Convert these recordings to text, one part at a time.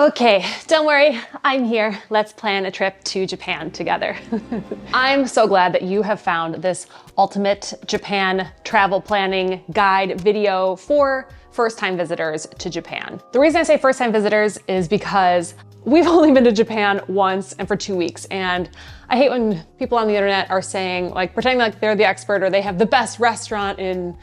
Okay, don't worry, I'm here. Let's plan a trip to Japan together. I'm so glad that you have found this ultimate Japan travel planning guide video for first-time visitors to Japan. The reason I say first-time visitors is because we've only been to Japan once and for 2 weeks, and I hate when people on the internet are saying, like, pretending like they're the expert or they have the best restaurant in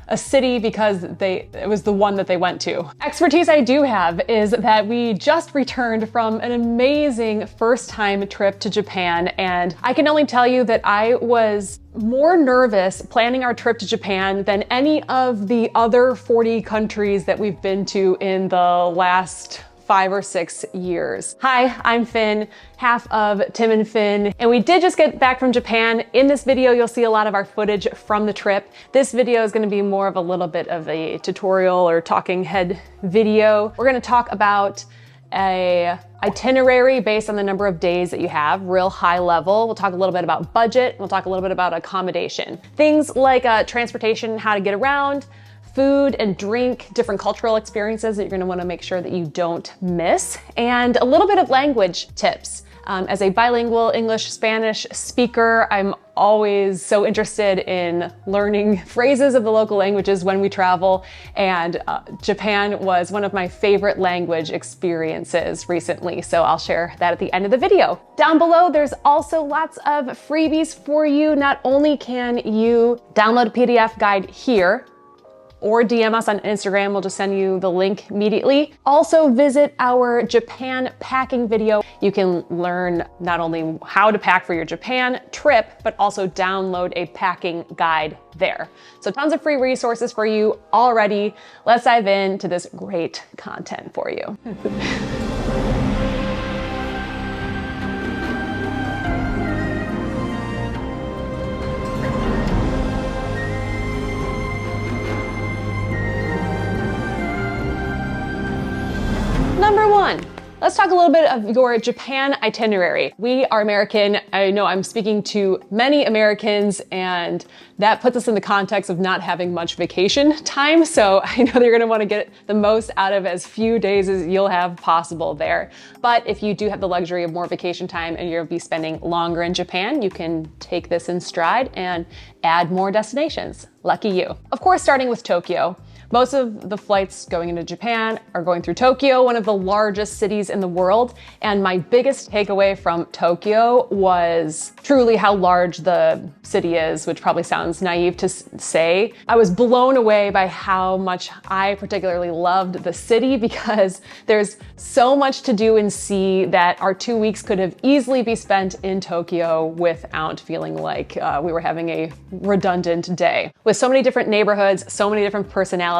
a city because it was the one that they went to. Expertise I do have is that we just returned from an amazing first-time trip to Japan, and I can only tell you that I was more nervous planning our trip to Japan than any of the other 40 countries that we've been to in the last 5 or 6 years. Hi, I'm Finn, half of Tim and Finn, and we did just get back from Japan. In this video, you'll see a lot of our footage from the trip. This video is gonna be more of a little bit of a tutorial or talking head video. We're gonna talk about a itinerary based on the number of days that you have, real high level. We'll talk a little bit about budget. We'll talk a little bit about accommodation. Things like transportation, how to get around, food and drink, different cultural experiences that you're gonna wanna make sure that you don't miss, and a little bit of language tips. As a bilingual English-Spanish speaker, I'm always so interested in learning phrases of the local languages when we travel, and Japan was one of my favorite language experiences recently, so I'll share that at the end of the video. Down below, there's also lots of freebies for you. Not only can you download a PDF guide here, or DM us on Instagram, we'll just send you the link immediately. Also visit our Japan packing video. You can learn not only how to pack for your Japan trip, but also download a packing guide there. So tons of free resources for you already. Let's dive into this great content for you. Number one, let's talk a little bit of your Japan itinerary. We are American. I know I'm speaking to many Americans, and that puts us in the context of not having much vacation time. So I know that you're gonna wanna get the most out of as few days as you'll have possible there. But if you do have the luxury of more vacation time and you'll be spending longer in Japan, you can take this in stride and add more destinations. Lucky you. Of course, starting with Tokyo. Most of the flights going into Japan are going through Tokyo, one of the largest cities in the world. And my biggest takeaway from Tokyo was truly how large the city is, which probably sounds naive to say. I was blown away by how much I particularly loved the city, because there's so much to do and see that our 2 weeks could have easily be spent in Tokyo without feeling like we were having a redundant day. With so many different neighborhoods, so many different personalities,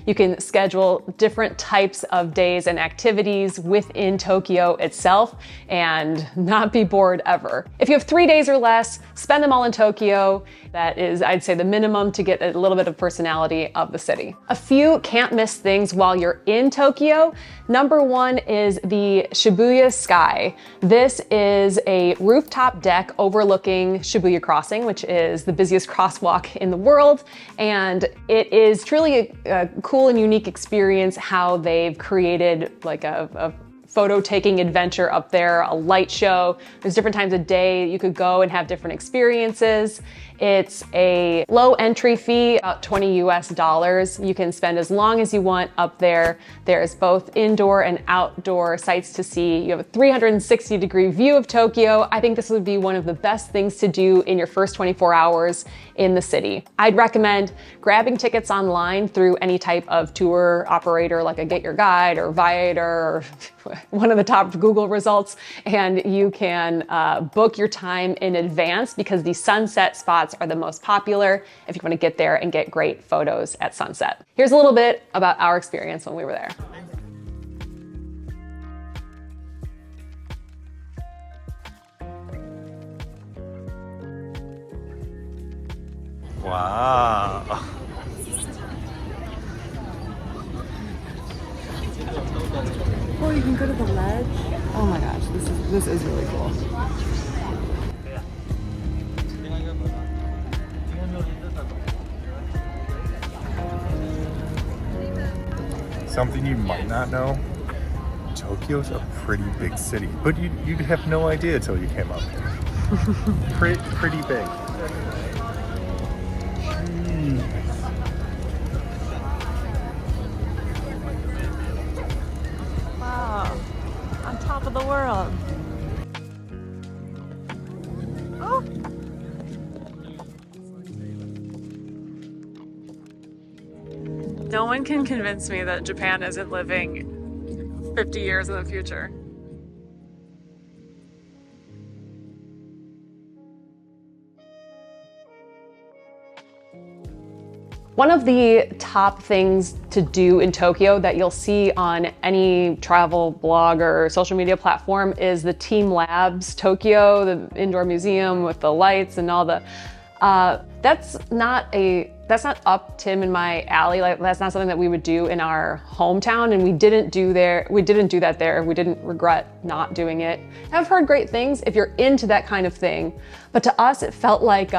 you can schedule different types of days and activities within Tokyo itself and not be bored ever. If you have 3 days or less, spend them all in Tokyo. That is, I'd say, the minimum to get a little bit of personality of the city. A few can't miss things while you're in Tokyo. Number one is the Shibuya Sky. This is a rooftop deck overlooking Shibuya Crossing, which is the busiest crosswalk in the world. And it is truly a cool and unique experience how they've created like a photo-taking adventure up there, a light show. There's different times of day you could go and have different experiences. It's a low entry fee, about $20 US. You can spend as long as you want up there. There's both indoor and outdoor sights to see. You have a 360-degree view of Tokyo. I think this would be one of the best things to do in your first 24 hours in the city. I'd recommend grabbing tickets online through any type of tour operator like a Get Your Guide or Viator or one of the top Google results, and you can book your time in advance, because the sunset spots are the most popular if you want to get there and get great photos at sunset. Here's a little bit about our experience when we were there. Wow. Oh, you can go to the ledge. Oh my gosh, this is really cool. Something you might not know Tokyo's a pretty big city, but you'd have no idea until you came up here. Pretty big. Wow, on top of the world. Oh. No one can convince me that Japan isn't living 50 years in the future. One of the top things to do in Tokyo that you'll see on any travel blog or social media platform is the Team Labs Tokyo, the indoor museum with the lights and all the, that's not up Tim and my alley. Like, that's not something that we would do in our hometown, and we didn't do that there. We didn't regret not doing it. I've heard great things if you're into that kind of thing, but to us it felt like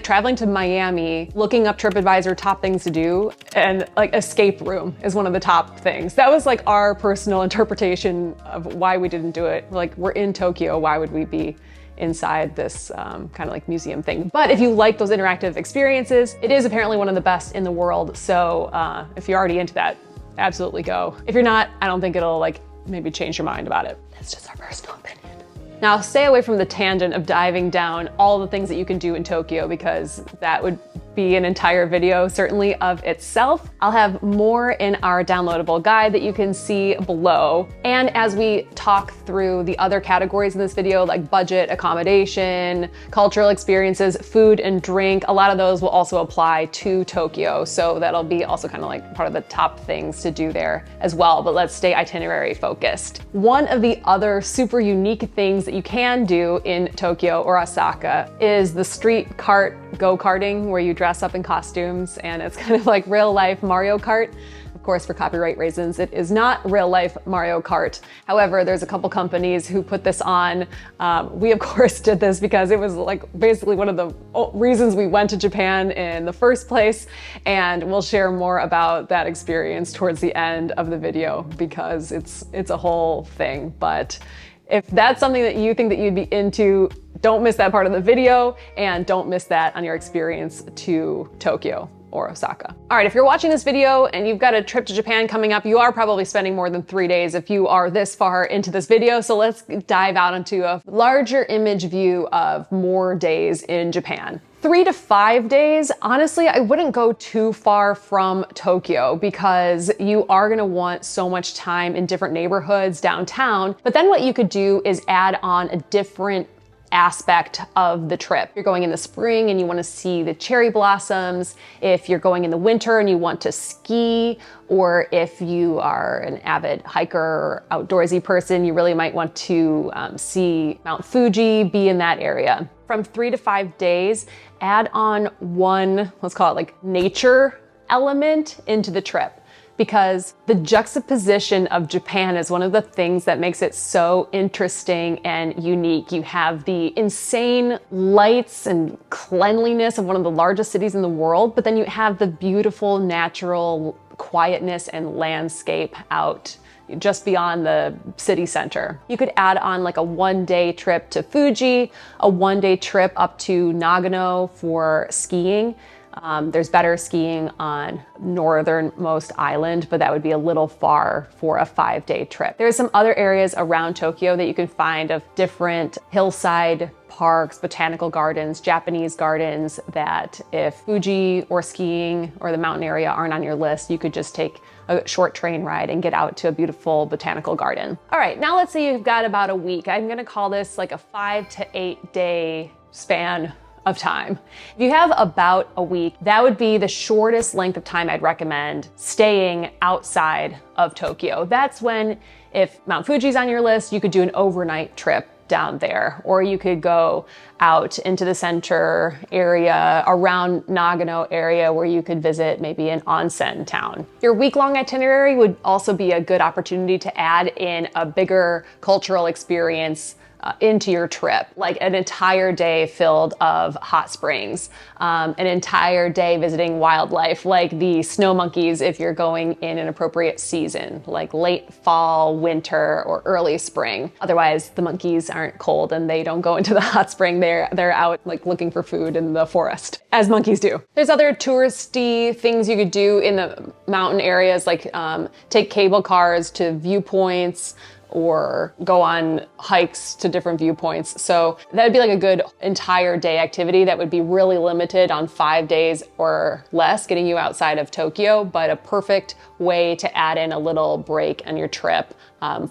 traveling to Miami, looking up TripAdvisor top things to do, and like escape room is one of the top things. That was like our personal interpretation of why we didn't do it. Like, we're in Tokyo, why would we be inside this kind of like museum thing? But if you like those interactive experiences, it is apparently one of the best in the world. So if you're already into that, absolutely go. If you're not, I don't think it'll like maybe change your mind about it. That's just our personal opinion. Now, stay away from the tangent of diving down all the things that you can do in Tokyo, because that would be an entire video certainly of itself. I'll have more in our downloadable guide that you can see below. And as we talk through the other categories in this video, like budget, accommodation, cultural experiences, food and drink, a lot of those will also apply to Tokyo. So that'll be also kind of like part of the top things to do there as well. But let's stay itinerary focused. One of the other super unique things that you can do in Tokyo or Osaka is the street cart go-karting, where you dress up in costumes and it's kind of like real life Mario Kart. Of course, for copyright reasons, it is not real life Mario Kart. However, there's a couple companies who put this on. We of course did this because it was like basically one of the reasons we went to Japan in the first place. And we'll share more about that experience towards the end of the video because it's a whole thing. But if that's something that you think that you'd be into, don't miss that part of the video, and don't miss that on your experience to Tokyo or Osaka. All right, if you're watching this video and you've got a trip to Japan coming up, you are probably spending more than 3 days if you are this far into this video. So let's dive out into a larger image view of more days in Japan. 3 to 5 days, honestly, I wouldn't go too far from Tokyo because you are gonna want so much time in different neighborhoods downtown. But then what you could do is add on a different aspect of the trip. You're going in the spring and you want to see the cherry blossoms. If you're going in the winter and you want to ski, or if you are an avid hiker or outdoorsy person, you really might want to see Mount Fuji, be in that area. From 3 to 5 days, add on one, let's call it like nature element into the trip, because the juxtaposition of Japan is one of the things that makes it so interesting and unique. You have the insane lights and cleanliness of one of the largest cities in the world, but then you have the beautiful natural quietness and landscape out just beyond the city center. You could add on like a 1-day trip to Fuji, a 1-day trip up to Nagano for skiing. There's better skiing on northernmost island, but that would be a little far for a 5-day trip. There's some other areas around Tokyo that you can find of different hillside parks, botanical gardens, Japanese gardens, that if Fuji or skiing or the mountain area aren't on your list, you could just take a short train ride and get out to a beautiful botanical garden. All right, now let's say you've got about a week. I'm gonna call this like a 5 to 8 day span of time. If you have about a week, that would be the shortest length of time I'd recommend staying outside of Tokyo. That's when, if Mount Fuji's on your list, you could do an overnight trip down there, or you could go out into the center area around Nagano area where you could visit maybe an onsen town. Your week-long itinerary would also be a good opportunity to add in a bigger cultural experience into your trip, like an entire day filled of hot springs, an entire day visiting wildlife, like the snow monkeys if you're going in an appropriate season, like late fall, winter, or early spring. Otherwise, the monkeys aren't cold and they don't go into the hot spring. They're out like looking for food in the forest, as monkeys do. There's other touristy things you could do in the mountain areas, like take cable cars to viewpoints or go on hikes to different viewpoints. So that would be like a good entire day activity that would be really limited on 5 days or less, getting you outside of Tokyo, but a perfect way to add in a little break on your trip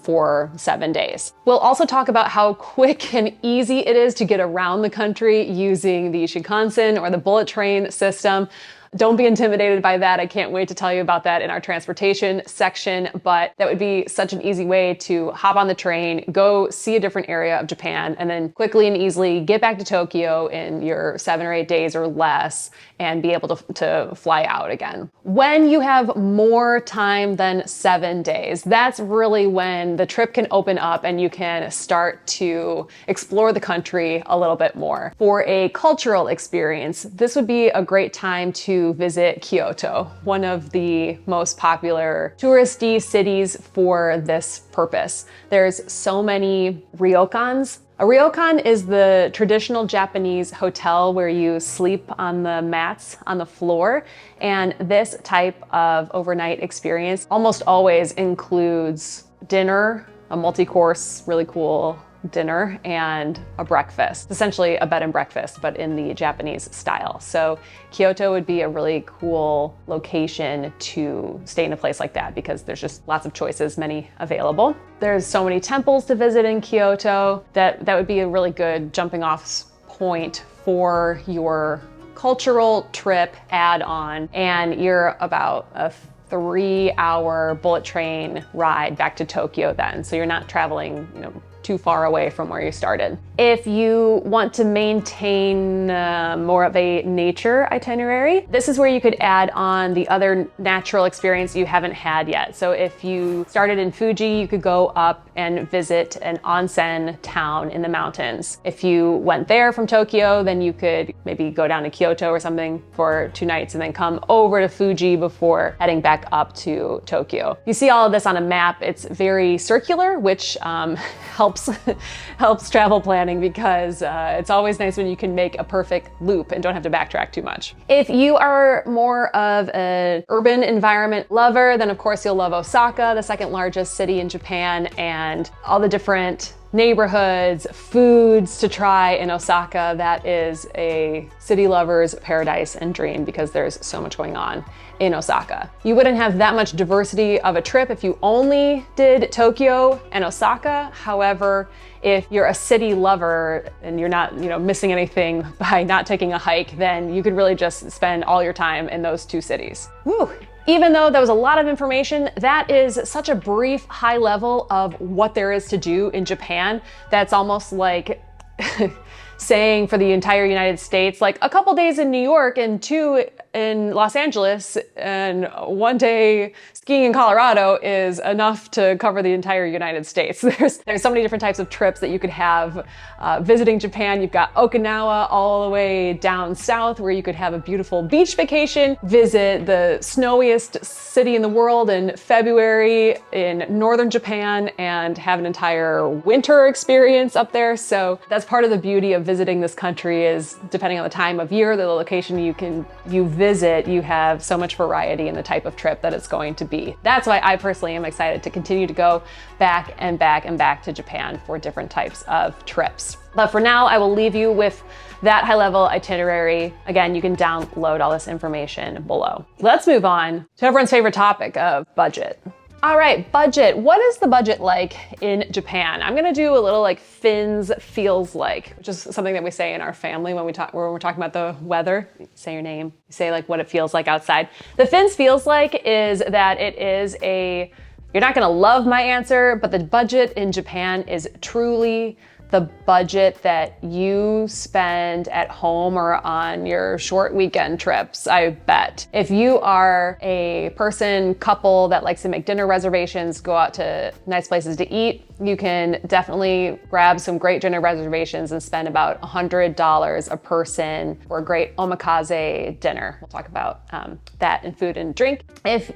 for 7 days. We'll also talk about how quick and easy it is to get around the country using the Shinkansen or the bullet train system. Don't be intimidated by that. I can't wait to tell you about that in our transportation section, but that would be such an easy way to hop on the train, go see a different area of Japan, and then quickly and easily get back to Tokyo in your 7 or 8 days or less and be able to fly out again. When you have more time than 7 days, that's really when the trip can open up and you can start to explore the country a little bit more. For a cultural experience, this would be a great time to visit Kyoto, one of the most popular touristy cities for this purpose. There's so many ryokans. A ryokan is the traditional Japanese hotel where you sleep on the mats on the floor. And this type of overnight experience almost always includes dinner, a multi-course, really cool dinner, and a breakfast. Essentially a bed and breakfast, but in the Japanese style. So Kyoto would be a really cool location to stay in a place like that because there's just lots of choices, many available. There's so many temples to visit in Kyoto that would be a really good jumping off point for your cultural trip add-on. And you're about a 3-hour bullet train ride back to Tokyo then. So you're not traveling, too far away from where you started. If you want to maintain more of a nature itinerary, this is where you could add on the other natural experience you haven't had yet. So if you started in Fuji, you could go up and visit an onsen town in the mountains. If you went there from Tokyo, then you could maybe go down to Kyoto or something for 2 nights and then come over to Fuji before heading back up to Tokyo. You see all of this on a map. It's very circular, which helps travel planning because it's always nice when you can make a perfect loop and don't have to backtrack too much. If you are more of an urban environment lover, then of course you'll love Osaka, the second largest city in Japan, and all the different neighborhoods, foods to try in Osaka. That is a city lover's paradise and dream because there's so much going on in Osaka. You wouldn't have that much diversity of a trip if you only did Tokyo and Osaka. However, if you're a city lover and you're not, missing anything by not taking a hike, then you could really just spend all your time in those 2 cities. Woo! Even though that was a lot of information, that is such a brief high level of what there is to do in Japan. That's almost like saying for the entire United States, like a couple days in New York and 2 in Los Angeles and 1 day skiing in Colorado is enough to cover the entire United States. There's so many different types of trips that you could have visiting Japan. You've got Okinawa all the way down south where you could have a beautiful beach vacation, visit the snowiest city in the world in February in northern Japan and have an entire winter experience up there. So that's part of the beauty of visiting this country is depending on the time of year, the location you visit, you have so much variety in the type of trip that it's going to be. That's why I personally am excited to continue to go back and back and back to Japan for different types of trips. But for now, I will leave you with that high-level itinerary. Again, you can download all this information below. Let's move on to everyone's favorite topic of budget. All right, budget. What is the budget like in Japan? I'm gonna do a little like Finn's feels like, which is something that we say in our family when we're talking about the weather. You say your name, you say like what it feels like outside. The Finn's feels like is that it is you're not gonna love my answer, but the budget in Japan is truly the budget that you spend at home or on your short weekend trips, I bet. If you are a couple that likes to make dinner reservations, go out to nice places to eat, you can definitely grab some great dinner reservations and spend about $100 a person for a great omakase dinner. We'll talk about that in food and drink. If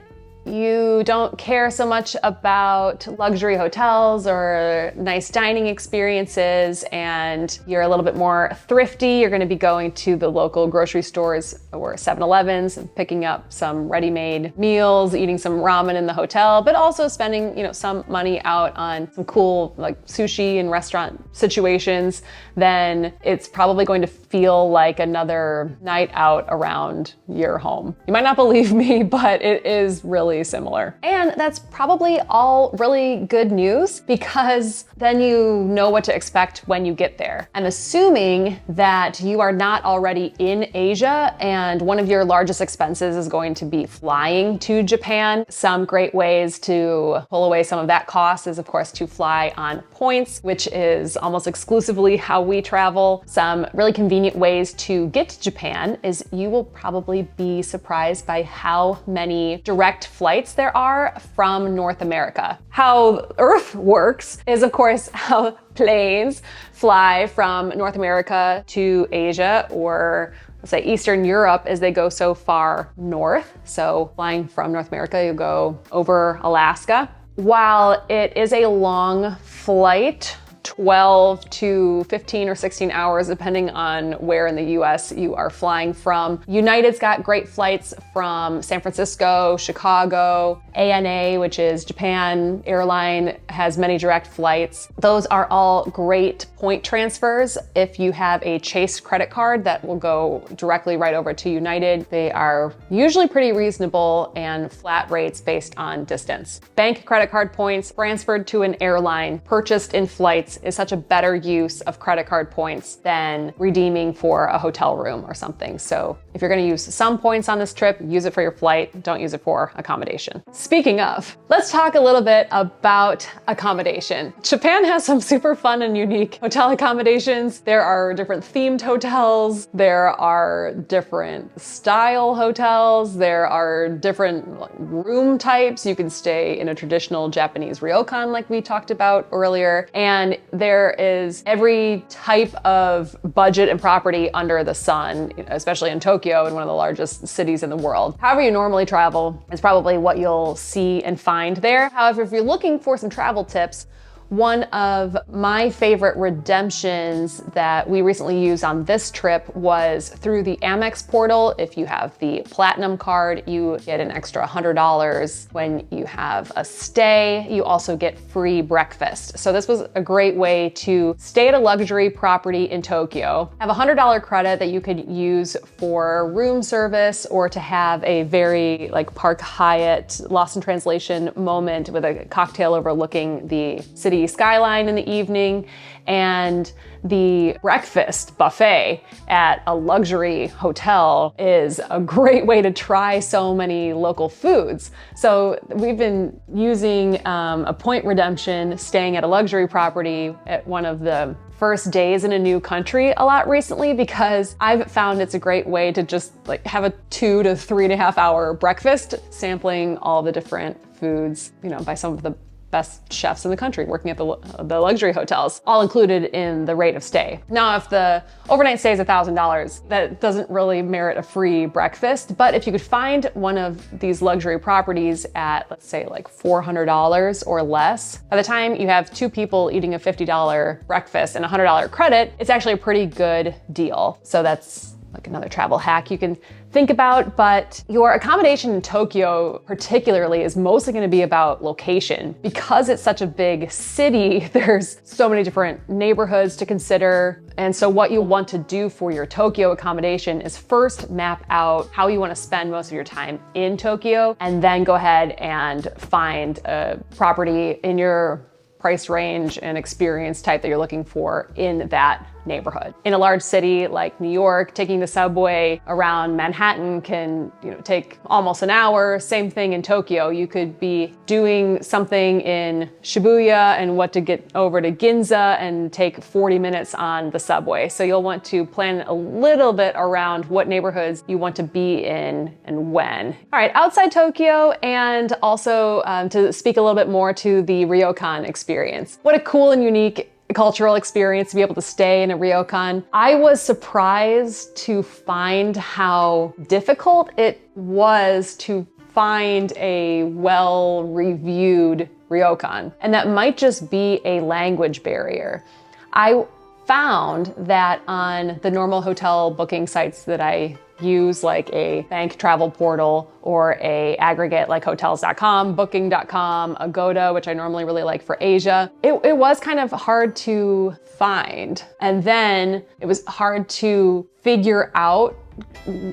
you don't care so much about luxury hotels or nice dining experiences and you're a little bit more thrifty, you're gonna be going to the local grocery stores or 7-Elevens and picking up some ready-made meals, eating some ramen in the hotel, but also spending, some money out on some cool like sushi and restaurant situations, then it's probably going to feel like another night out around your home. You might not believe me, but it is really similar. And that's probably all really good news because then you know what to expect when you get there. I'm assuming that you are not already in Asia and one of your largest expenses is going to be flying to Japan. Some great ways to pull away some of that cost is of course to fly on points, which is almost exclusively how we travel. Some really convenient ways to get to Japan is you will probably be surprised by how many direct flights there are from North America. How Earth works is of course how planes fly from North America to Asia or let's say Eastern Europe as they go so far north. So flying from North America, you go over Alaska. While it is a long flight, 12 to 15 or 16 hours, depending on where in the US you are flying from. United's got great flights from San Francisco, Chicago. ANA, which is Japan Airline, has many direct flights. Those are all great point transfers. If you have a Chase credit card, that will go directly right over to United. They are usually pretty reasonable and flat rates based on distance. Bank credit card points transferred to an airline purchased in flights is such a better use of credit card points than redeeming for a hotel room or something. So if you're gonna use some points on this trip, use it for your flight, don't use it for accommodation. Speaking of, let's talk a little bit about accommodation. Japan has some super fun and unique hotel accommodations. There are different themed hotels, there are different style hotels, there are different room types. You can stay in a traditional Japanese ryokan like we talked about earlier, and there is every type of budget and property under the sun, especially in Tokyo, in one of the largest cities in the world. However you normally travel is probably what you'll see and find there. However, if you're looking for some travel tips, one of my favorite redemptions that we recently used on this trip was through the Amex portal. If you have the Platinum card, you get an extra $100 when you have a stay. You also get free breakfast. So this was a great way to stay at a luxury property in Tokyo, have a $100 credit that you could use for room service or to have a very like Park Hyatt lost in translation moment with a cocktail overlooking the city skyline in the evening, and the breakfast buffet at a luxury hotel is a great way to try so many local foods. So we've been using a point redemption, staying at a luxury property at one of the first days in a new country a lot recently, because I've found it's a great way to just like have a 2 to 3.5 hour breakfast, sampling all the different foods, by some of the best chefs in the country working at the luxury hotels, all included in the rate of stay. Now, if the overnight stay is $1,000, that doesn't really merit a free breakfast, but if you could find one of these luxury properties at, let's say, like $400 or less, by the time you have 2 people eating a $50 breakfast and a $100 credit, it's actually a pretty good deal. So that's like another travel hack you can think about, but your accommodation in Tokyo particularly is mostly going to be about location. Because it's such a big city, there's so many different neighborhoods to consider. And so what you want to do for your Tokyo accommodation is first map out how you want to spend most of your time in Tokyo, and then go ahead and find a property in your price range and experience type that you're looking for in that neighborhood. In a large city like New York, taking the subway around Manhattan can, take almost an hour. Same thing in Tokyo. You could be doing something in Shibuya and want to get over to Ginza and take 40 minutes on the subway. So you'll want to plan a little bit around what neighborhoods you want to be in and when. All right, outside Tokyo, and also to speak a little bit more to the ryokan experience. What a cool and unique cultural experience to be able to stay in a ryokan. I was surprised to find how difficult it was to find a well-reviewed ryokan, and that might just be a language barrier. I found that on the normal hotel booking sites that I use, like a bank travel portal or a aggregate like hotels.com, booking.com, Agoda, which I normally really like for Asia, it was kind of hard to find. And then it was hard to figure out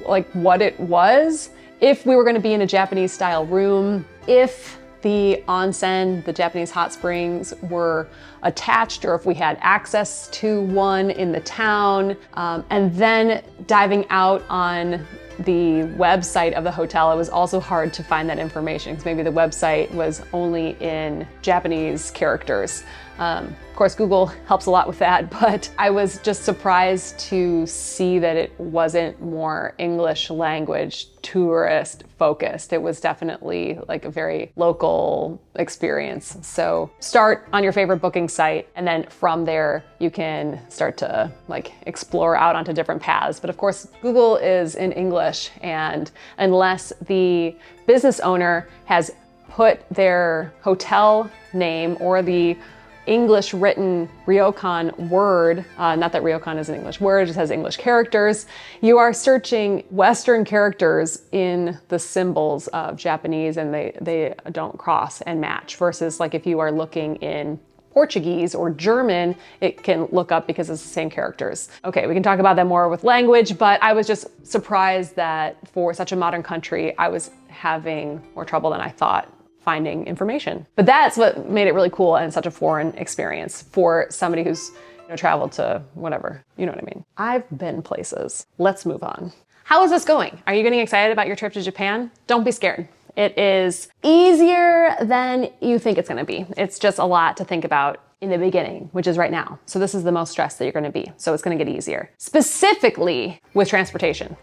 like what it was, if we were going to be in a Japanese style room, if the onsen, the Japanese hot springs, were attached, or if we had access to one in the town. And then diving out on the website of the hotel, it was also hard to find that information because maybe the website was only in Japanese characters. Of course, Google helps a lot with that, but I was just surprised to see that it wasn't more English language tourist focused. It was definitely like a very local experience. So start on your favorite booking site, and then from there you can start to like explore out onto different paths. But of course, Google is in English, and unless the business owner has put their hotel name or the English written ryokan word, not that ryokan is an English word, it just has English characters, you are searching Western characters in the symbols of Japanese, and they don't cross and match, versus like if you are looking in Portuguese or German, it can look up because it's the same characters. Okay, we can talk about that more with language, but I was just surprised that for such a modern country, I was having more trouble than I thought finding information. But that's what made it really cool and such a foreign experience for somebody who's traveled to whatever, you know what I mean. I've been places. Let's move on. How is this going? Are you getting excited about your trip to Japan? Don't be scared. It is easier than you think it's gonna be. It's just a lot to think about in the beginning, which is right now. So this is the most stressed that you're gonna be. So it's gonna get easier. Specifically with transportation.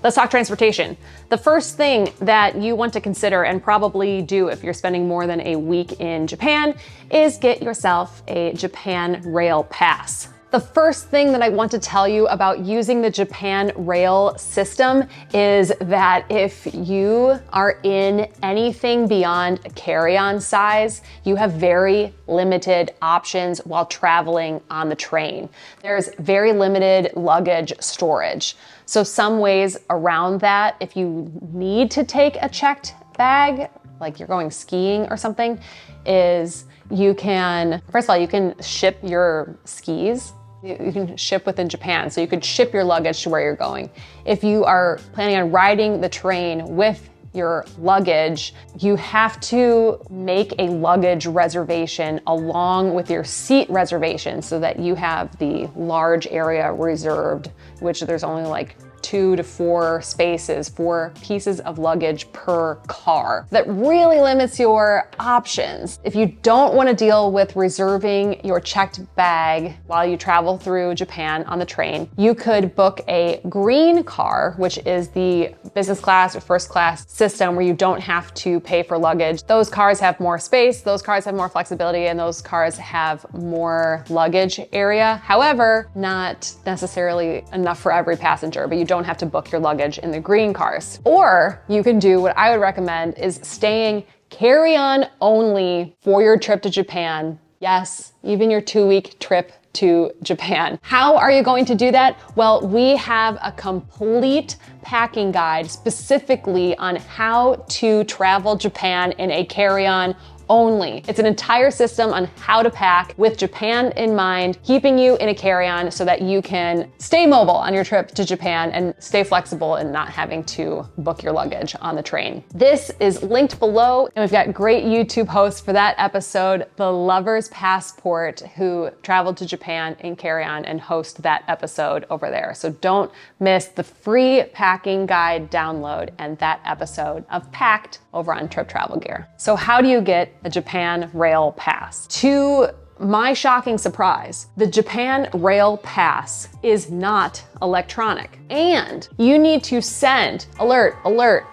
Let's talk transportation. The first thing that you want to consider, and probably do if you're spending more than a week in Japan, is get yourself a Japan Rail Pass. The first thing that I want to tell you about using the Japan Rail system is that if you are in anything beyond a carry-on size, you have very limited options while traveling on the train. There's very limited luggage storage. So some ways around that, if you need to take a checked bag, like you're going skiing or something, is you can, first of all, you can ship your skis. You can ship within Japan, so you could ship your luggage to where you're going. If you are planning on riding the train with your luggage, you have to make a luggage reservation along with your seat reservation so that you have the large area reserved, which there's only like 2 to 4 spaces, 4 pieces of luggage per car. That really limits your options. If you don't want to deal with reserving your checked bag while you travel through Japan on the train, you could book a green car, which is the business class or first class system where you don't have to pay for luggage. Those cars have more space, those cars have more flexibility, and those cars have more luggage area. However, not necessarily enough for every passenger, but you don't have to book your luggage in the green cars. Or you can do what I would recommend, is staying carry-on only for your trip to Japan. Yes, even your 2-week trip to Japan. How are you going to do that? Well, we have a complete packing guide specifically on how to travel Japan in a carry-on only. It's an entire system on how to pack with Japan in mind, keeping you in a carry-on so that you can stay mobile on your trip to Japan and stay flexible and not having to book your luggage on the train. This is linked below, and we've got great YouTube hosts for that episode, The Lover's Passport, who traveled to Japan in carry-on and host that episode over there. So don't miss the free packing guide download and that episode of Packed over on Trip Travel Gear. So how do you get a Japan Rail Pass? To my shocking surprise, the Japan Rail Pass is not electronic. And you need to send alert,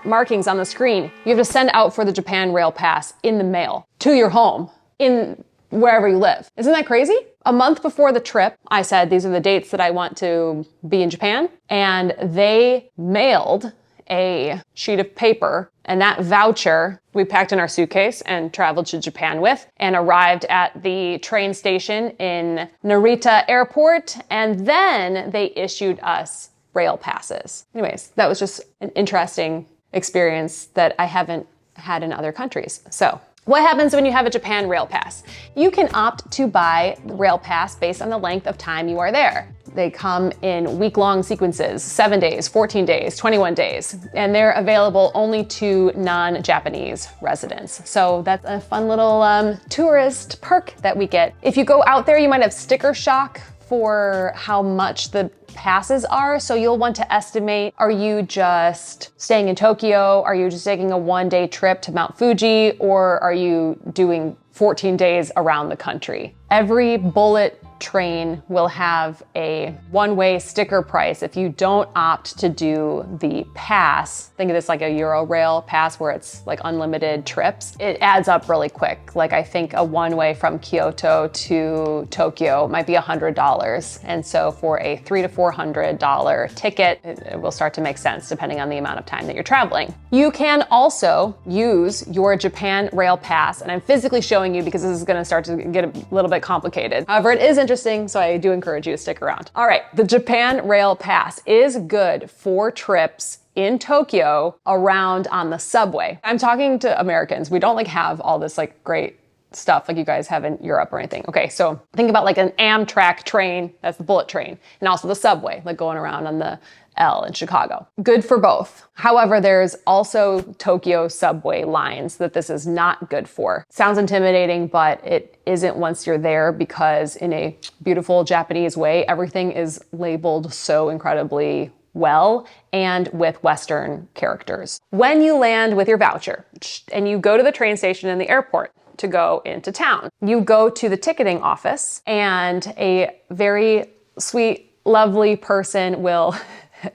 markings on the screen. You have to send out for the Japan Rail Pass in the mail to your home in wherever you live. Isn't that crazy? A month before the trip, I said, these are the dates that I want to be in Japan. And they mailed a sheet of paper, and that voucher we packed in our suitcase and traveled to Japan with, and arrived at the train station in Narita Airport, and then they issued us rail passes. Anyways, that was just an interesting experience that I haven't had in other countries. So what happens when you have a Japan Rail Pass? You can opt to buy the Rail Pass based on the length of time you are there. They come in week-long sequences, 7 days, 14 days, 21 days, and they're available only to non-Japanese residents. So that's a fun little tourist perk that we get. If you go out there, you might have sticker shock for how much the passes are. So you'll want to estimate, are you just staying in Tokyo? Are you just taking a 1-day trip to Mount Fuji? Or are you doing 14 days around the country? Every bullet train will have a one-way sticker price if you don't opt to do the pass. Think of this like a Eurorail pass where it's like unlimited trips. It adds up really quick. Like I think a one-way from Kyoto to Tokyo might be $100. And so for a $300 to $400 ticket, it will start to make sense depending on the amount of time that you're traveling. You can also use your Japan Rail Pass, and I'm physically showing you because this is gonna start to get a little bit complicated. However, it is interesting, so I do encourage you to stick around. All right, the Japan Rail Pass is good for trips in Tokyo around on the subway. I'm talking to Americans. We don't like have all this like great stuff like you guys have in Europe or anything. Okay, so think about like an Amtrak train, that's the bullet train, and also the subway, like going around on the L in Chicago. Good for both. However, there's also Tokyo subway lines that this is not good for. Sounds intimidating, but it isn't once you're there because in a beautiful Japanese way, everything is labeled so incredibly well and with Western characters. When you land with your voucher and you go to the train station in the airport to go into town, you go to the ticketing office and a very sweet, lovely person will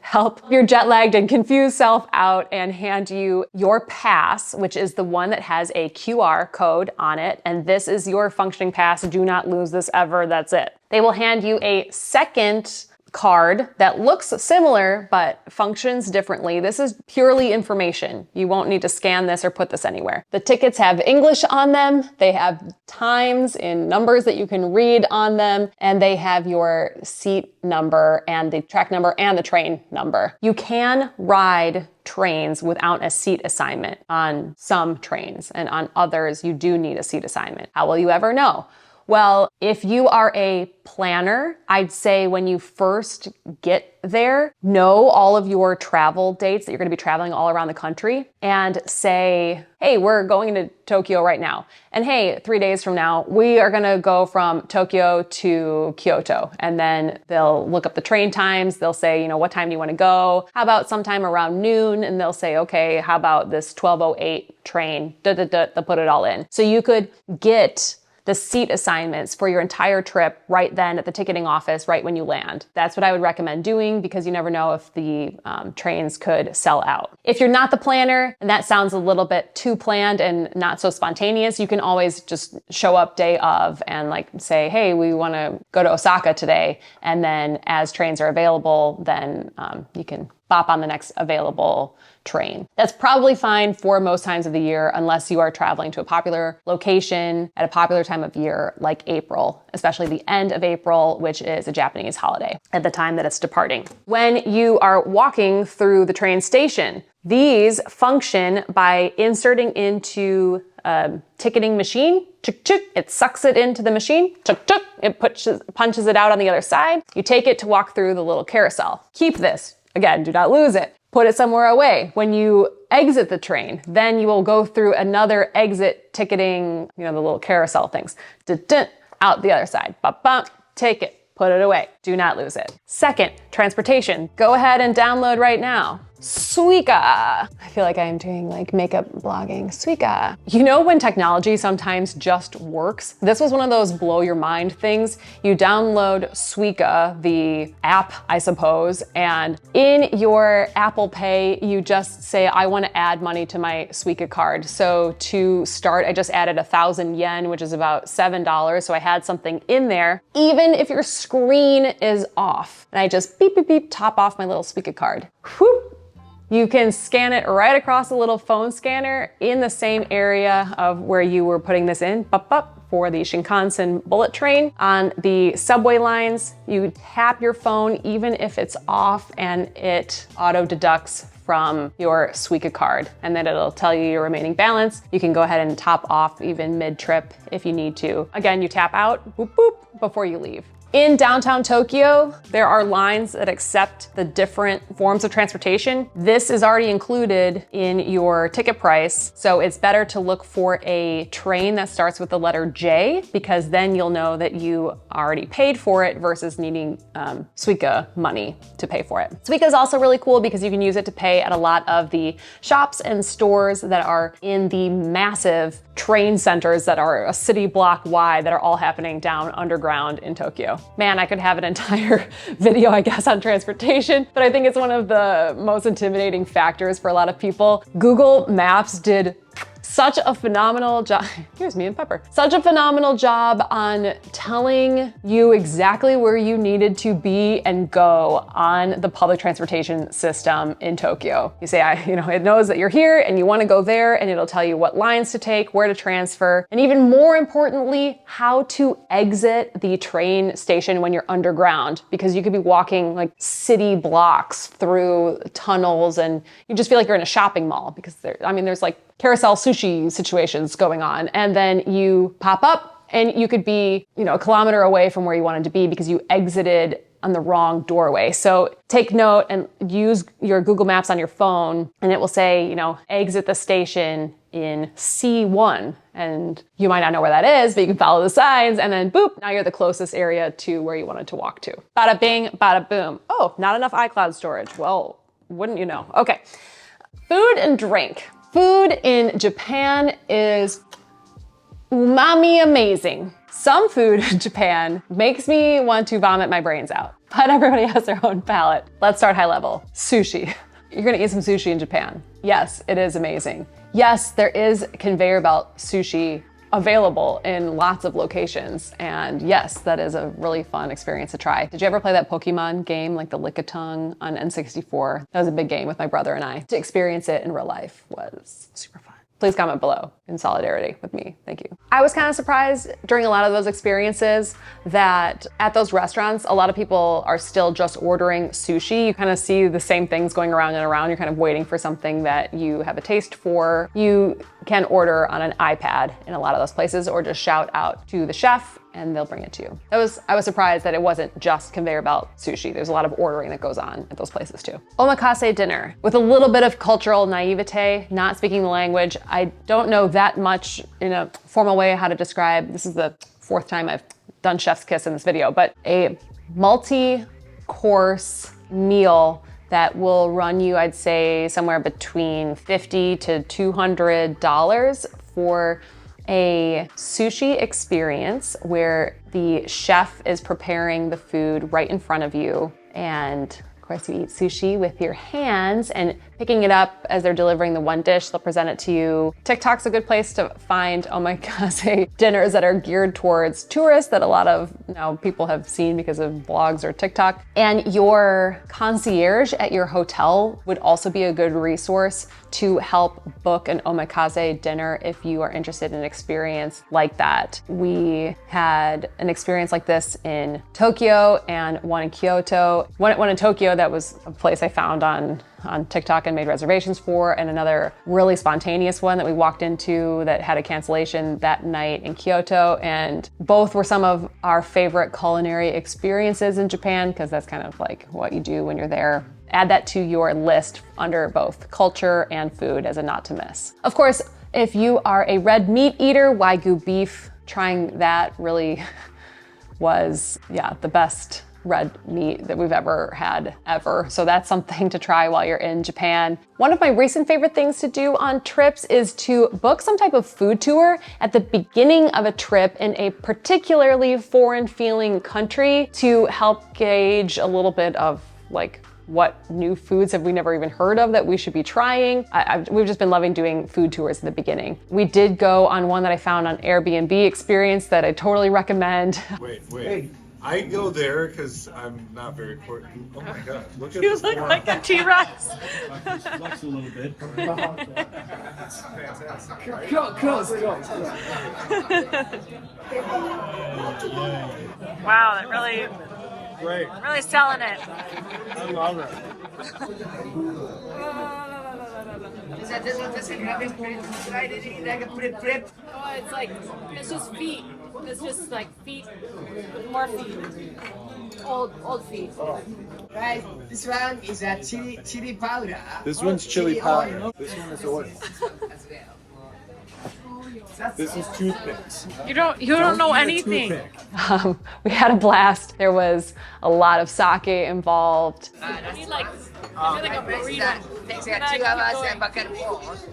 help your jet-lagged and confused self out and hand you your pass, which is the one that has a QR code on it. And this is your functioning pass. Do not lose this ever. That's it. They will hand you a second card that looks similar but functions differently. This is purely information. You won't need to scan this or put this anywhere. The tickets have English on them. They have times in numbers that you can read on them, and they have your seat number and the track number and the train number. You can ride trains without a seat assignment on some trains, and on others you do need a seat assignment. How will you ever know? Well, if you are a planner, I'd say when you first get there, know all of your travel dates that you're going to be traveling all around the country, and say, hey, we're going to Tokyo right now. And hey, 3 days from now, we are going to go from Tokyo to Kyoto. And then they'll look up the train times. They'll say, what time do you want to go? How about sometime around noon? And they'll say, okay, how about this 12:08 train? They'll put it all in. So you could get the seat assignments for your entire trip right then at the ticketing office, right when you land. That's what I would recommend doing because you never know if the trains could sell out. If you're not the planner and that sounds a little bit too planned and not so spontaneous, you can always just show up day of and like say, hey, we want to go to Osaka today. And then as trains are available, then you can bop on the next available train. That's probably fine for most times of the year unless you are traveling to a popular location at a popular time of year like April, especially the end of April, which is a Japanese holiday at the time that it's departing. When you are walking through the train station, These function by inserting into a ticketing machine. Chuk, chuk, it sucks it into the machine. Chuk, chuk, it punches it out on the other side. You take it to walk through the little carousel. Keep this. Again, do not lose it. Put it somewhere away. When you exit the train, then you will go through another exit ticketing, the little carousel things. Dun-dun, out the other side. Ba-bum, take it. Put it away. Do not lose it. Second, transportation. Go ahead and download right now. Suica. I feel like I am doing like makeup blogging. Suica. You know when technology sometimes just works? This was one of those blow your mind things. You download Suica, the app, I suppose, and in your Apple Pay, you just say, I want to add money to my Suica card. So to start, I just added 1,000 yen, which is about $7. So I had something in there, even if your screen is off. And I just beep, beep, beep, top off my little Suica card. Whoop. You can scan it right across the little phone scanner in the same area of where you were putting this in, for the Shinkansen bullet train. On the subway lines, you tap your phone even if it's off and it auto deducts from your Suica card, and then it'll tell you your remaining balance. You can go ahead and top off even mid-trip if you need to. Again, you tap out, boop, boop, before you leave. In downtown Tokyo, there are lines that accept the different forms of transportation. This is already included in your ticket price, so it's better to look for a train that starts with the letter J, because then you'll know that you already paid for it versus needing Suica money to pay for it. Suica is also really cool because you can use it to pay at a lot of the shops and stores that are in the massive train centers that are a city block wide that are all happening down underground in Tokyo. Man, I could have an entire video, I guess, on transportation, but I think it's one of the most intimidating factors for a lot of people. Google Maps did such a phenomenal job, here's me and Pepper, such a phenomenal job on telling you exactly where you needed to be and go on the public transportation system in Tokyo. You say, it knows that you're here and you want to go there, and it'll tell you what lines to take, where to transfer, and even more importantly, how to exit the train station when you're underground, because you could be walking like city blocks through tunnels and you just feel like you're in a shopping mall, because there's like carousel sushi situations going on. And then you pop up and you could be, a kilometer away from where you wanted to be because you exited on the wrong doorway. So take note and use your Google Maps on your phone, and it will say, exit the station in C1. And you might not know where that is, but you can follow the signs, and then boop, now you're the closest area to where you wanted to walk to. Bada bing, bada boom. Oh, not enough iCloud storage. Well, wouldn't you know? Okay. Food and drink. Food in Japan is umami amazing. Some food in Japan makes me want to vomit my brains out, but everybody has their own palate. Let's start high level. Sushi. You're gonna eat some sushi in Japan. Yes, it is amazing. Yes, there is conveyor belt sushi available in lots of locations. And yes, that is a really fun experience to try. Did you ever play that Pokemon game, like the Lickitung on N64? That was a big game with my brother and I. To experience it in real life was super fun. Please comment below in solidarity with me. Thank you. I was kind of surprised during a lot of those experiences that at those restaurants, a lot of people are still just ordering sushi. You kind of see the same things going around and around. You're kind of waiting for something that you have a taste for. You can order on an iPad in a lot of those places, or just shout out to the chef and they'll bring it to you. I was surprised that it wasn't just conveyor belt sushi. There's a lot of ordering that goes on at those places too. Omakase dinner. With a little bit of cultural naivete, not speaking the language, I don't know that much in a formal way how to describe, this is the 4th time I've done chef's kiss in this video, but a multi-course meal that will run you, I'd say, somewhere between $50 to $200 for a sushi experience where the chef is preparing the food right in front of you. And of course you eat sushi with your hands and picking it up as they're delivering the one dish, they'll present it to you. TikTok's a good place to find omakase dinners that are geared towards tourists that a lot of people have seen because of vlogs or TikTok. And your concierge at your hotel would also be a good resource to help book an omakase dinner if you are interested in an experience like that. We had an experience like this in Tokyo and one in Kyoto. One in Tokyo, that was a place I found on on TikTok and made reservations for, and another really spontaneous one that we walked into that had a cancellation that night in Kyoto. And both were some of our favorite culinary experiences in Japan, because that's kind of like what you do when you're there. Add that to your list under both culture and food as a not to miss. Of course, if you are a red meat eater, Wagyu beef, trying that really was, the best red meat that we've ever had, ever. So that's something to try while you're in Japan. One of my recent favorite things to do on trips is to book some type of food tour at the beginning of a trip in a particularly foreign feeling country to help gauge a little bit of like, what new foods have we never even heard of that we should be trying? We've just been loving doing food tours in the beginning. We did go on one that I found on Airbnb Experience that I totally recommend. Wait. I go there because I'm not very important. Oh my god, look at You this look form. like a T-Rex. Flex a little bit. That's fantastic. Right? Close. Wow, that really Great. selling it. I love it. Oh, it's like, it's just feet. It's just like feet, more feet. Old feet. Right, this one is a chili powder. This one's chili powder. oil. This one is oil. This is toothpicks. You don't know anything. Toothpick. We had a blast. There was a lot of sake involved. That's like a burrito. Takes like 2 hours and back and forth.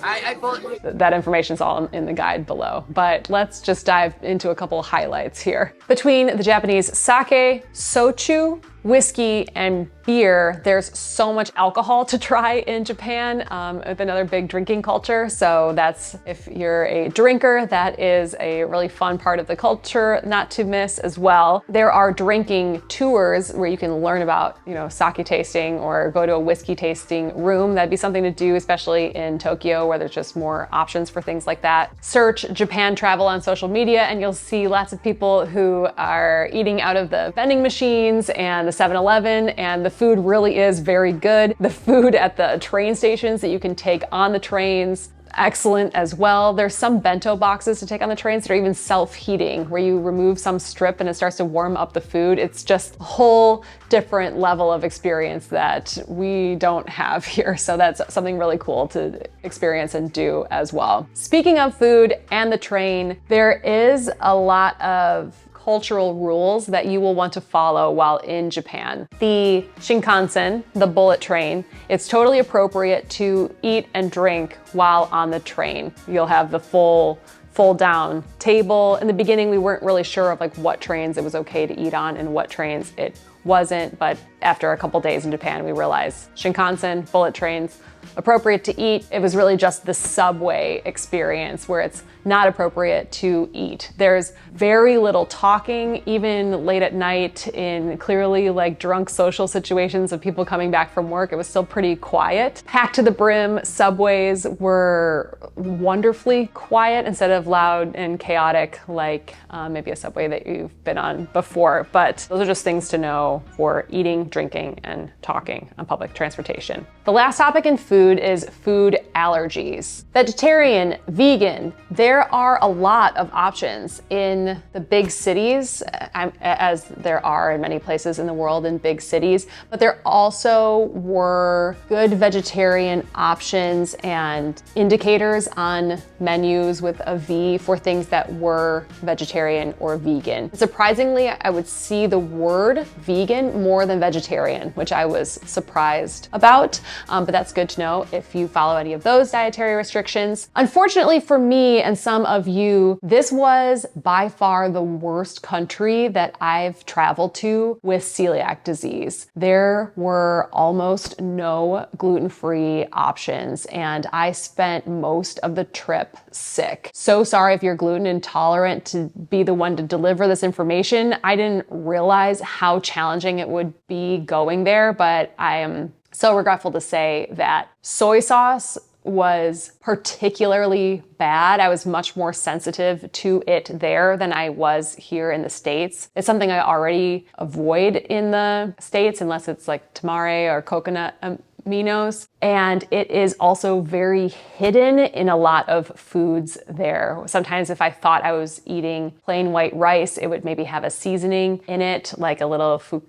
I bought. That information's all in the guide below. But let's just dive into a couple highlights here. Between the Japanese sake, sochu, whiskey, and beer, there's so much alcohol to try in Japan with another big drinking culture. So that's, if you're a drinker, that is a really fun part of the culture not to miss as well. There are drinking tours where you can learn about, sake tasting or go to a whiskey tasting room. That'd be something to do, especially in Tokyo, where there's just more options for things like that. Search Japan travel on social media and you'll see lots of people who are eating out of the vending machines and the 7-Eleven, and the food really is very good. The food at the train stations that you can take on the trains, excellent as well. There's some bento boxes to take on the trains that are even self-heating, where you remove some strip and it starts to warm up the food. It's just a whole different level of experience that we don't have here. So that's something really cool to experience and do as well. Speaking of food and the train, there is a lot of cultural rules that you will want to follow while in Japan. The Shinkansen, the bullet train, it's totally appropriate to eat and drink while on the train. You'll have the full down table. In the beginning, we weren't really sure of like what trains it was okay to eat on and what trains it wasn't, but after a couple days in Japan, we realized Shinkansen, bullet trains, appropriate to eat. It was really just the subway experience where it's not appropriate to eat. There's very little talking, even late at night in clearly like drunk social situations of people coming back from work. It was still pretty quiet. Packed to the brim, subways were wonderfully quiet instead of loud and chaotic like maybe a subway that you've been on before. But those are just things to know for eating, drinking, and talking on public transportation. The last topic in food is food allergies. Vegetarian, vegan, there are a lot of options in the big cities, as there are in many places in the world in big cities, but there also were good vegetarian options and indicators on menus with a V for things that were vegetarian or vegan. Surprisingly, I would see the word vegan more than vegetarian, which I was surprised about, but that's good to know if you follow any of those dietary restrictions. Unfortunately for me and some of you, this was by far the worst country that I've traveled to with celiac disease. There were almost no gluten-free options, and I spent most of the trip sick. So sorry if you're gluten intolerant to be the one to deliver this information. I didn't realize how challenging it would be going there, but I am so regretful to say that soy sauce was particularly bad. I was much more sensitive to it there than I was here in the States. It's something I already avoid in the States unless it's like tamari or coconut minos. And it is also very hidden in a lot of foods there. Sometimes if I thought I was eating plain white rice, it would maybe have a seasoning in it, like a little fukami,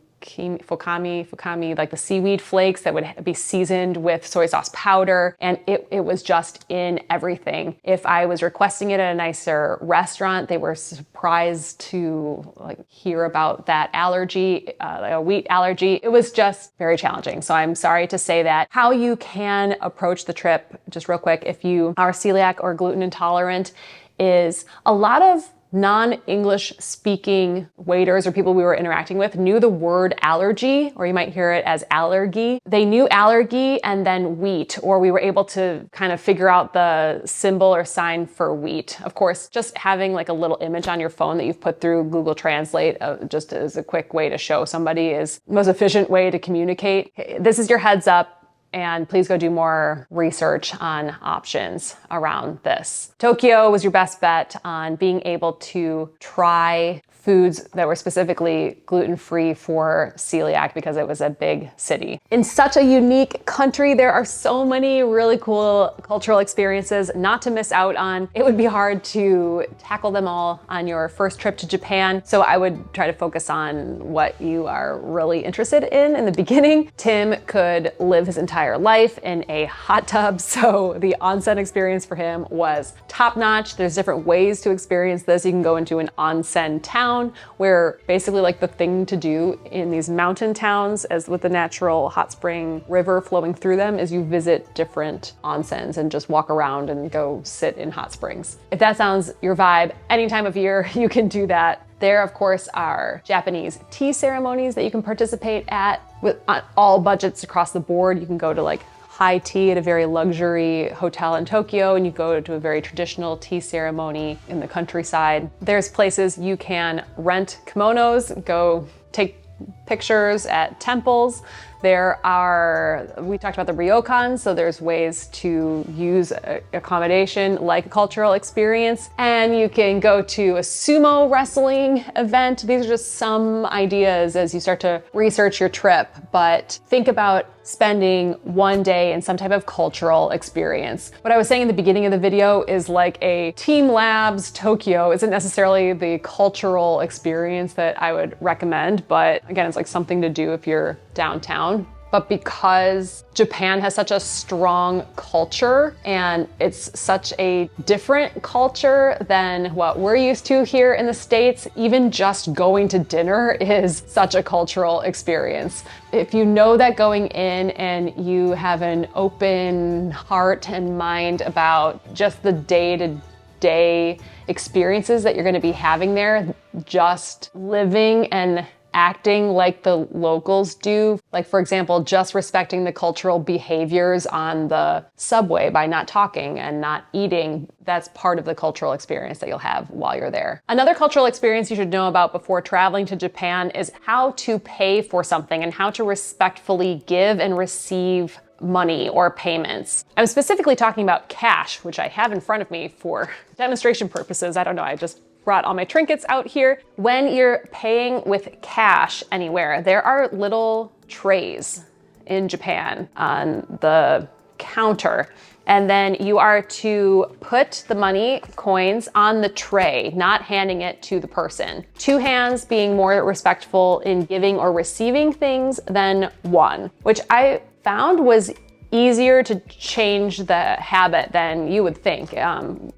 like the seaweed flakes that would be seasoned with soy sauce powder. And it was just in everything. If I was requesting it at a nicer restaurant, they were surprised to hear about that allergy, like a wheat allergy. It was just very challenging. So I'm sorry to say that. How you can approach the trip, just real quick, if you are celiac or gluten intolerant, is a lot of non-English speaking waiters or people we were interacting with knew the word allergy, or you might hear it as allergy. They knew allergy and then wheat, or we were able to kind of figure out the symbol or sign for wheat. Of course, just having like a little image on your phone that you've put through Google Translate just as a quick way to show somebody is the most efficient way to communicate. This is your heads up. And please go do more research on options around this. Tokyo was your best bet on being able to try foods that were specifically gluten-free for celiac because it was a big city. In such a unique country, there are so many really cool cultural experiences not to miss out on. It would be hard to tackle them all on your first trip to Japan, so I would try to focus on what you are really interested in the beginning. Tim could live his entire life in a hot tub, so the onsen experience for him was top-notch. There's different ways to experience this. You can go into an onsen town where basically like the thing to do in these mountain towns, as with the natural hot spring river flowing through them, is you visit different onsens and just walk around and go sit in hot springs. If that sounds your vibe, any time of year you can do that. There, of course, are Japanese tea ceremonies that you can participate at with all budgets across the board. You can go to like high tea at a very luxury hotel in Tokyo, and you go to a very traditional tea ceremony in the countryside. There's places you can rent kimonos, go take pictures at temples. We talked about the ryokans, so there's ways to use accommodation like a cultural experience. And you can go to a sumo wrestling event. These are just some ideas as you start to research your trip, but think about spending one day in some type of cultural experience. What I was saying in the beginning of the video is like a Team Labs Tokyo isn't necessarily the cultural experience that I would recommend, but again, it's like something to do if you're downtown. But because Japan has such a strong culture and it's such a different culture than what we're used to here in the States, even just going to dinner is such a cultural experience. If you know that going in and you have an open heart and mind about just the day-to-day experiences that you're going to be having there, just living and acting like the locals do. Like, for example, just respecting the cultural behaviors on the subway by not talking and not eating. That's part of the cultural experience that you'll have while you're there. Another cultural experience you should know about before traveling to Japan is how to pay for something and how to respectfully give and receive money or payments. I'm specifically talking about cash, which I have in front of me for demonstration purposes. I don't know, I just brought all my trinkets out here. When you're paying with cash anywhere, there are little trays in Japan on the counter. And then you are to put the money, coins, on the tray, not handing it to the person. Two hands being more respectful in giving or receiving things than one, which I found was easier to change the habit than you would think.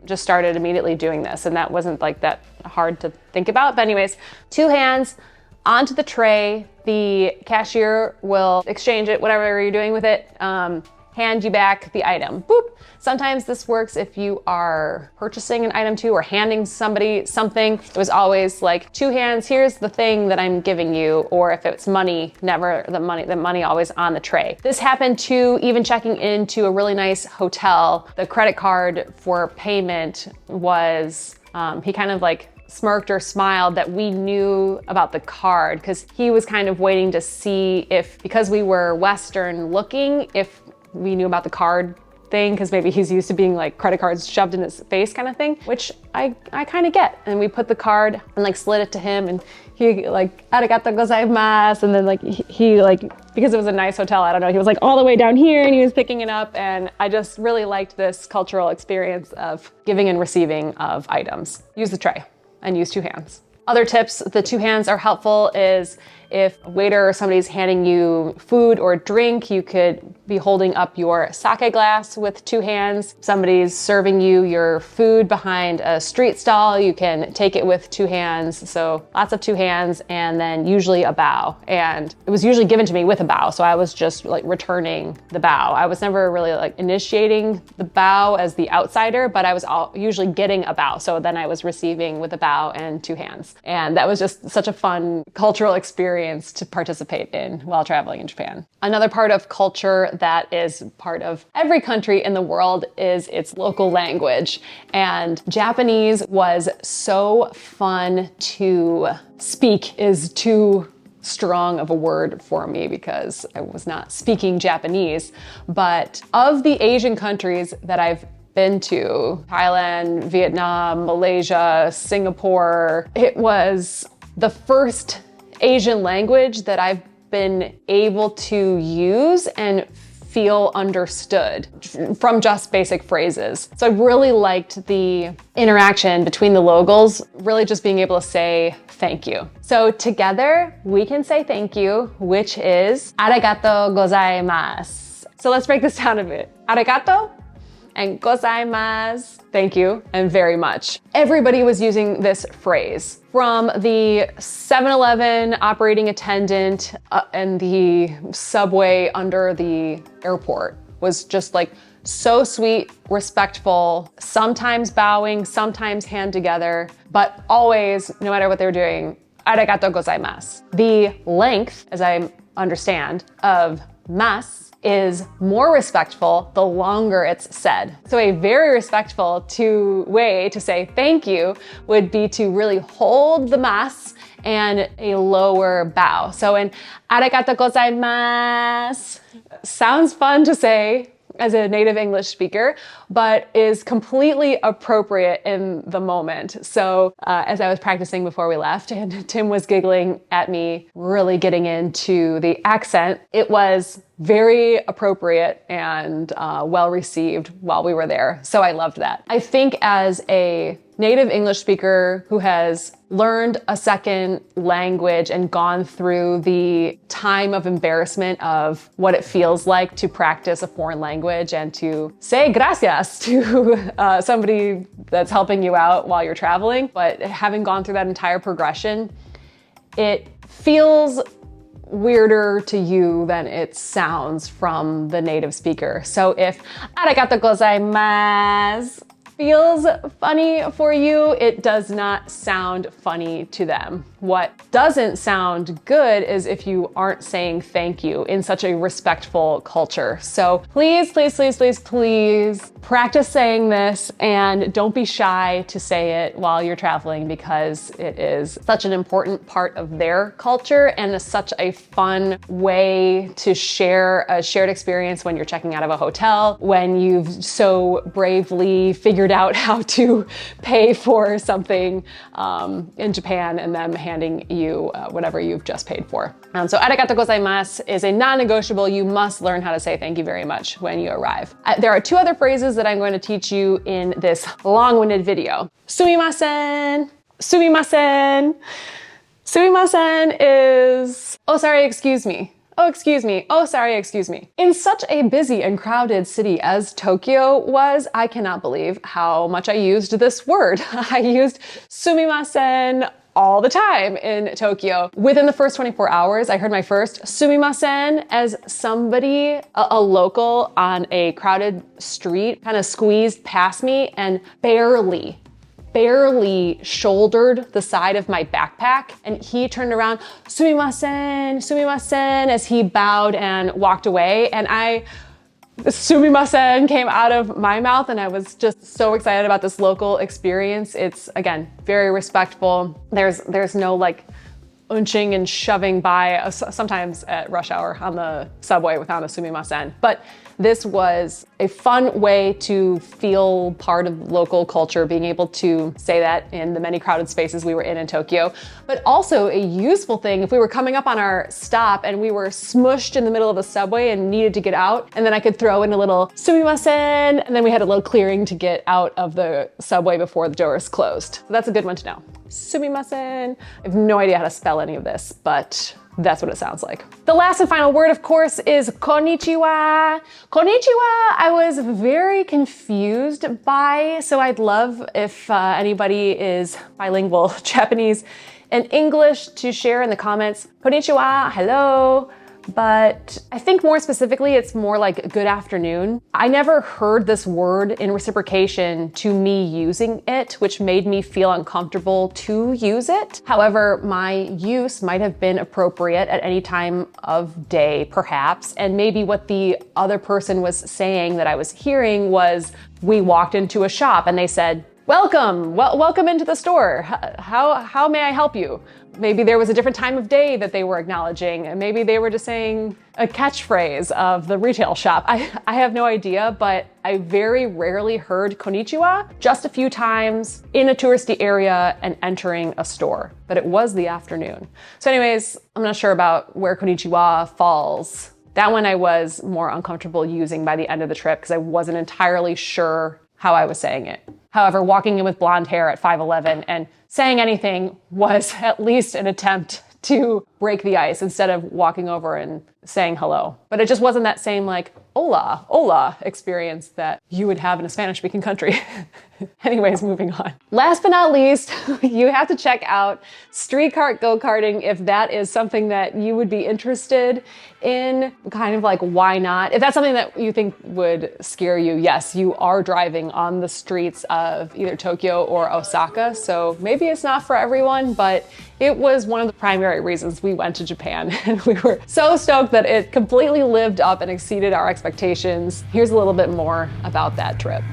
Just started immediately doing this, and that wasn't like that hard to think about. But anyways, two hands onto the tray. The cashier will exchange it, whatever you're doing with it, hand you back the item. Boop. Sometimes this works if you are purchasing an item too, or handing somebody something. It was always like two hands, here's the thing that I'm giving you. Or if it's money, never the money always on the tray. This happened too, even checking into a really nice hotel. The credit card for payment was, he kind of like smirked or smiled that we knew about the card, because he was kind of waiting to see if, because we were Western looking, if we knew about the card thing because maybe he's used to being like credit cards shoved in his face kind of thing, which I kind of get. And we put the card and like slid it to him, and he like, arigato gozaimasu. And then like he like, because it was a nice hotel, I don't know, he was like all the way down here and he was picking it up. And I just really liked this cultural experience of giving and receiving of items. Use the tray and use 2 hands. Other tips, the 2 hands are helpful is if a waiter or somebody's handing you food or drink, you could be holding up your sake glass with 2 hands. Somebody's serving you your food behind a street stall, you can take it with 2 hands. So lots of 2 hands, and then usually a bow. And it was usually given to me with a bow, so I was just like returning the bow. I was never really like initiating the bow as the outsider, but I was usually getting a bow. So then I was receiving with a bow and 2 hands. And that was just such a fun cultural experience to participate in while traveling in Japan. Another part of culture that is part of every country in the world is its local language. And Japanese was so fun to speak, is too strong of a word for me because I was not speaking Japanese. But of the Asian countries that I've been to, Thailand, Vietnam, Malaysia, Singapore, it was the first Asian language that I've been able to use and feel understood from just basic phrases. So I really liked the interaction between the locals, really just being able to say thank you. So together we can say thank you, which is arigato gozaimasu. So let's break this down a bit. Arigato and gozaimasu, thank you, and very much. Everybody was using this phrase, from the 7-Eleven operating attendant and the subway under the airport was just like so sweet, respectful, sometimes bowing, sometimes hand together, but always, no matter what they were doing, arigato gozaimasu. The length, as I understand, of mas is more respectful the longer it's said. So a very respectful way to say thank you would be to really hold the mas and a lower bow. So in arigato gozaimasu sounds fun to say as a native English speaker, but is completely appropriate in the moment. So as I was practicing before we left and Tim was giggling at me, really getting into the accent, it was very appropriate and well received while we were there. So I loved that. I think as a native English speaker who has learned a second language and gone through the time of embarrassment of what it feels like to practice a foreign language and to say gracias to somebody that's helping you out while you're traveling, but having gone through that entire progression, it feels weirder to you than it sounds from the native speaker. So if arigato gozaimasu feels funny for you, it does not sound funny to them. What doesn't sound good is if you aren't saying thank you in such a respectful culture. So please, please, please, please, please practice saying this and don't be shy to say it while you're traveling because it is such an important part of their culture and is such a fun way to share a shared experience when you're checking out of a hotel, when you've so bravely figured out how to pay for something in Japan and them handing you whatever you've just paid for. So arigato gozaimasu is a non-negotiable. You must learn how to say thank you very much when you arrive. There are 2 other phrases that I'm going to teach you in this long-winded video. Sumimasen, sumimasen. Sumimasen is, oh sorry, excuse me. Oh, excuse me. Oh, sorry, excuse me. In such a busy and crowded city as Tokyo was, I cannot believe how much I used this word. I used sumimasen all the time in Tokyo. Within the first 24 hours, I heard my first sumimasen as somebody, a local on a crowded street, kind of squeezed past me and barely shouldered the side of my backpack, and he turned around, sumimasen, sumimasen, as he bowed and walked away, and sumimasen came out of my mouth, and I was just so excited about this local experience. It's, again, very respectful. There's no like unching and shoving by, sometimes at rush hour on the subway without a sumimasen. But this was a fun way to feel part of local culture, being able to say that in the many crowded spaces we were in Tokyo, but also a useful thing if we were coming up on our stop and we were smushed in the middle of the subway and needed to get out, and then I could throw in a little sumimasen, and then we had a little clearing to get out of the subway before the doors closed. So that's a good one to know. Sumimasen. I have no idea how to spell any of this, but that's what it sounds like. The last and final word, of course, is konnichiwa. Konnichiwa, I was very confused by, so I'd love if anybody is bilingual Japanese and English to share in the comments. Konnichiwa, hello. But I think more specifically, it's more like good afternoon. I never heard this word in reciprocation to me using it, which made me feel uncomfortable to use it. However, my use might have been appropriate at any time of day, perhaps. And maybe what the other person was saying that I was hearing was, we walked into a shop and they said, welcome, welcome into the store. How may I help you? Maybe there was a different time of day that they were acknowledging, and maybe they were just saying a catchphrase of the retail shop. I have no idea, but I very rarely heard konnichiwa, just a few times in a touristy area and entering a store, but it was the afternoon. So anyways, I'm not sure about where konnichiwa falls. That one I was more uncomfortable using by the end of the trip because I wasn't entirely sure how I was saying it. However, walking in with blonde hair at 5'11" and saying anything was at least an attempt to break the ice instead of walking over and saying hello. But it just wasn't that same like hola, hola experience that you would have in a Spanish-speaking country. Anyways, moving on. Last but not least, you have to check out street cart go-karting if that is something that you would be interested in. Kind of like, why not? If that's something that you think would scare you, yes, you are driving on the streets of either Tokyo or Osaka, so maybe it's not for everyone, but it was one of the primary reasons we went to Japan, and we were so stoked that it completely lived up and exceeded our expectations. Here's a little bit more about that trip.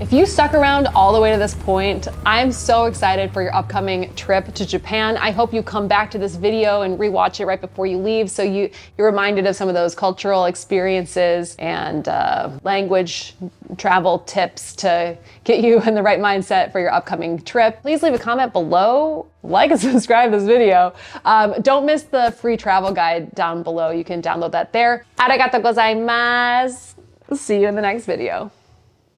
If you stuck around all the way to this point, I'm so excited for your upcoming trip to Japan. I hope you come back to this video and rewatch it right before you leave so you're reminded of some of those cultural experiences and language travel tips to get you in the right mindset for your upcoming trip. Please leave a comment below, like and subscribe to this video. Don't miss the free travel guide down below. You can download that there. Arigatou gozaimasu. See you in the next video.